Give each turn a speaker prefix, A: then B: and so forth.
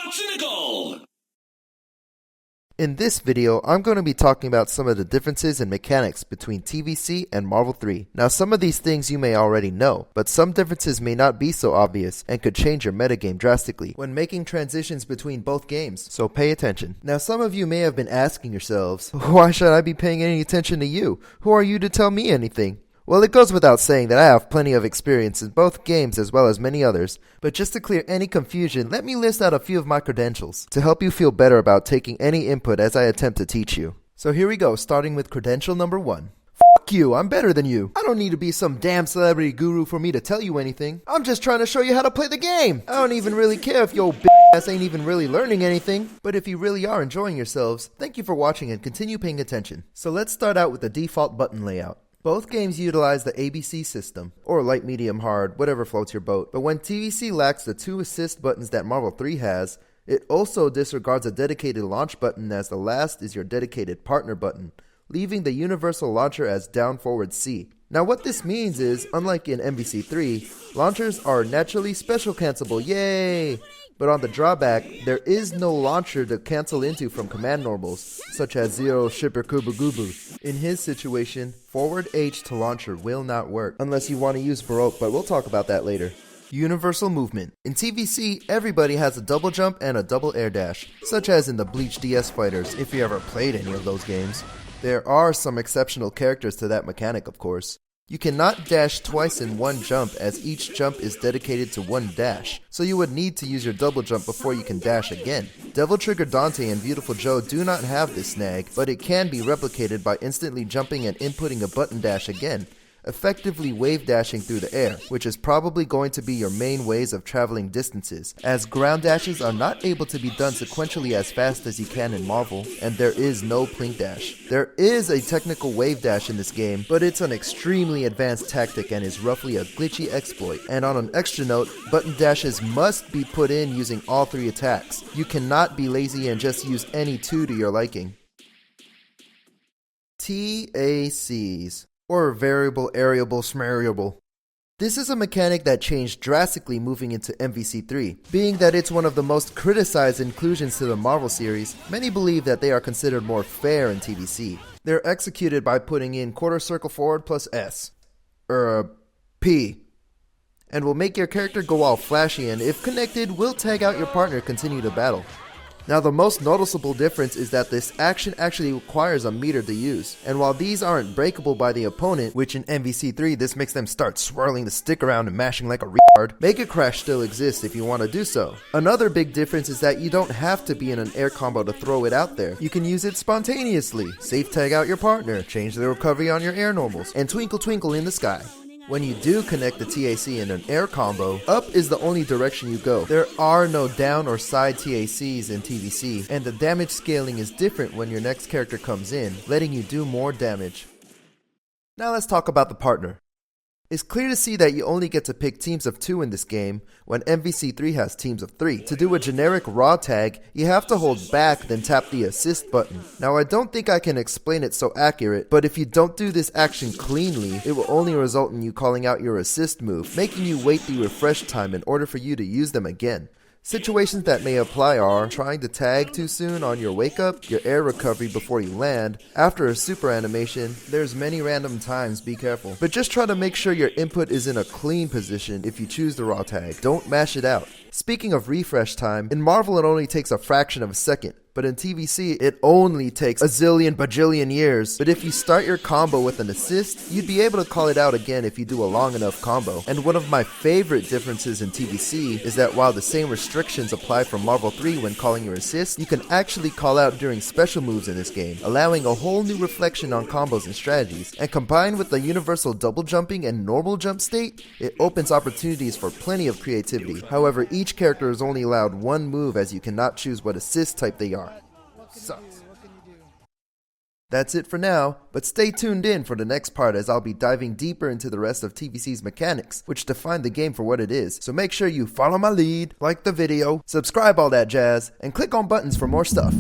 A: TATSUNICAL!
B: In this video, I'm going to be talking about some of the differences in mechanics between TvC and Marvel 3. Now, some of these things you may already know, but some differences may not be so obvious and could change your metagame drastically when making transitions between both games, so pay attention. Now, some of you may have been asking yourselves, why should I be paying any attention to you? Who are you to tell me anything? Well, it goes without saying that I have plenty of experience in both games as well as many others, but just to clear any confusion, let me list out a few of my credentials to help you feel better about taking any input as I attempt to teach you. So here we go, starting with credential number 1. Fuck you, I'm better than you. I don't need to be some damn celebrity guru for me to tell you anything. I'm just trying to show you how to play the game. I don't even really care if your ass ain't even really learning anything. But if you really are enjoying yourselves, thank you for watching and continue paying attention. So let's start out with the default button layout. Both games utilize the ABC system, or light, medium, hard, whatever floats your boat. But when TvC lacks the 2 assist buttons that Marvel 3 has, it also disregards a dedicated launch button, as the last is your dedicated partner button, leaving the universal launcher as down forward C. Now what this means is, unlike in MVC3, launchers are naturally special cancelable, yay! But on the drawback, there is no launcher to cancel into from command normals, such as Zero Shipper Kubu Gubu. In his situation, forward H to launcher will not work, unless you want to use Baroque, but we'll talk about that later. Universal movement. In TvC, everybody has a double jump and a double air dash, such as in the Bleach DS fighters, if you ever played any of those games. There are some exceptional characters to that mechanic, of course. You cannot dash twice in one jump, as each jump is dedicated to one dash, so you would need to use your double jump before you can dash again. Devil Trigger Dante and Beautiful Joe do not have this snag, but it can be replicated by instantly jumping and inputting a button dash again, effectively wave dashing through the air, which is probably going to be your main ways of traveling distances, as ground dashes are not able to be done sequentially as fast as you can in Marvel, and there is no plink dash. There is a technical wave dash in this game, but it's an extremely advanced tactic and is roughly a glitchy exploit. And on an extra note, button dashes must be put in using all 3 attacks. You cannot be lazy and just use any 2 to your liking. TACs, or variable areable smarriable. This is a mechanic that changed drastically moving into MVC3. Being that it's one of the most criticized inclusions to the Marvel series, many believe that they are considered more fair in TvC. They're executed by putting in quarter circle forward plus S, P, and will make your character go all flashy, and if connected, will tag out your partner to continue the battle. Now, the most noticeable difference is that this action actually requires a meter to use, and while these aren't breakable by the opponent, which in MVC3 this makes them start swirling the stick around and mashing like a retard, Mega Crash still exists if you want to do so. Another big difference is that you don't have to be in an air combo to throw it out there. You can use it spontaneously, safe tag out your partner, change the recovery on your air normals, and twinkle twinkle in the sky. When you do connect the TAC in an air combo, up is the only direction you go. There are no down or side TACs in TvC, and the damage scaling is different when your next character comes in, letting you do more damage. Now let's talk about the partner. It's clear to see that you only get to pick teams of 2 in this game, when MVC3 has teams of 3. To do a generic raw tag, you have to hold back then tap the assist button. Now, I don't think I can explain it so accurate, but if you don't do this action cleanly, it will only result in you calling out your assist move, making you wait the refresh time in order for you to use them again. Situations that may apply are trying to tag too soon on your wake up, your air recovery before you land, after a super animation. There's many random times, be careful. But just try to make sure your input is in a clean position if you choose the raw tag. Don't mash it out. Speaking of refresh time, in Marvel it only takes a fraction of a second, but in TvC it only takes a zillion bajillion years. But if you start your combo with an assist, you'd be able to call it out again if you do a long enough combo. And one of my favorite differences in TvC is that while the same restrictions apply for Marvel 3 when calling your assist, you can actually call out during special moves in this game, allowing a whole new reflection on combos and strategies. And combined with the universal double jumping and normal jump state, it opens opportunities for plenty of creativity. However, each character is only allowed 1 move, as you cannot choose what assist type they are. Sucks. That's it for now, but stay tuned in for the next part, as I'll be diving deeper into the rest of TvC's mechanics, which define the game for what it is. So make sure you follow my lead, like the video, subscribe, all that jazz, and click on buttons for more stuff.